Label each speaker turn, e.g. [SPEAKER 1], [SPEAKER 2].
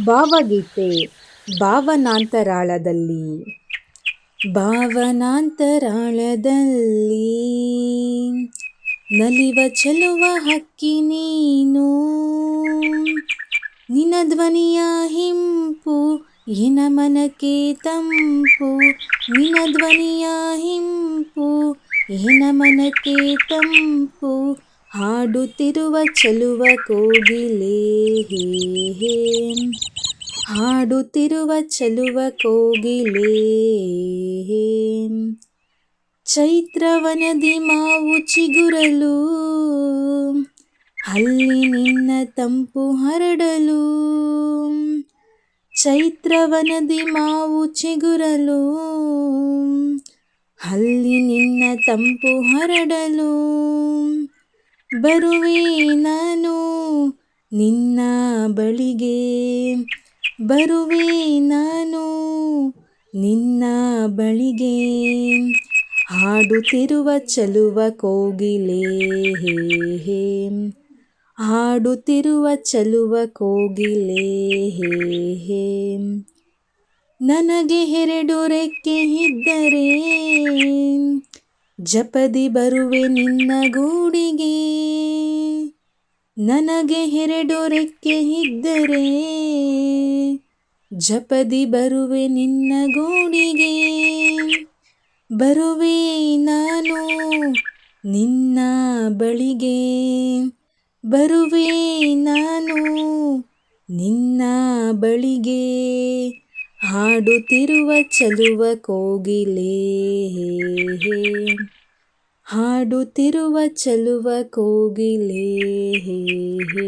[SPEAKER 1] ಭಾವಗೀತೆ ಭಾವನಾಂತರಾಳದಲ್ಲಿ. ಭಾವನಾಂತರಾಳದಲ್ಲಿ ನಲಿವ ಚೆಲುವ ಹಕ್ಕಿ ನೀನು, ನಿನ್ನ ಧ್ವನಿಯ ಹಿಂಪು ಎನ ಮನಕ್ಕೆ ತಂಪು, ನಿನ್ನ ಧ್ವನಿಯ ಹಿಂಪು ಎನ ಮನಕ್ಕೆ ತಂಪು, ಹಾಡುತ್ತಿರುವ ಚೆಲುವ ಕೋಗಿಲೆ ಹೇ ಹೇ, ಹಾಡುತ್ತಿರುವ ಚೆಲುವ ಕೋಗಿಲೆ ಹೇ. ಚೈತ್ರವನದಿ ಮಾವು ಚಿಗುರಲು, ಅಲ್ಲಿ ನಿನ್ನ ತಂಪು ಹರಡಲು, ಚೈತ್ರವನದಿ ಮಾವು ಚಿಗುರಲು, ಅಲ್ಲಿ ನಿನ್ನ ತಂಪು ಹರಡಲು, ಬರುವೆ ನಾನು ನಿನ್ನ ಬಳಿಗೆ, ಬರುವೆ ನಾನು ನಿನ್ನ ಬಳಿಗೆ, ಹಾಡುತ್ತಿರುವ ಚೆಲುವ ಕೋಗಿಲೆ ಹೇ ಹೇ, ಹಾಡುತ್ತಿರುವ ಚೆಲುವ ಕೋಗಿಲೆ ಹೇ ಹೇ. ನನಗೆ 2 ರೆಕ್ಕೆ ಇದ್ದರೆ ಜಪದಿ ಬರುವೆ ನಿನ್ನ ಗೂಡಿಗೆ, ನನಗೆ 2 ರೆಕ್ಕೆ ಇದ್ದರೆ ಜಪದಿ ಬರುವೆ ನಿನ್ನ ಗೂಡಿಗೆ, ಬರುವೆ ನಾನು ನಿನ್ನ ಬಳಿಗೆ, ಬರುವೆ ನಾನು ನಿನ್ನ ಬಳಿಗೆ, ಹಾಡುತ್ತಿರುವ ಚೆಲುವ ಕೋಗಿಲೆ ಹೇ ಹೇ, ಹಾಡುತ್ತಿರುವ ಚೆಲುವ ಕೋಗಿಲೆ ಹೇ ಹೇ.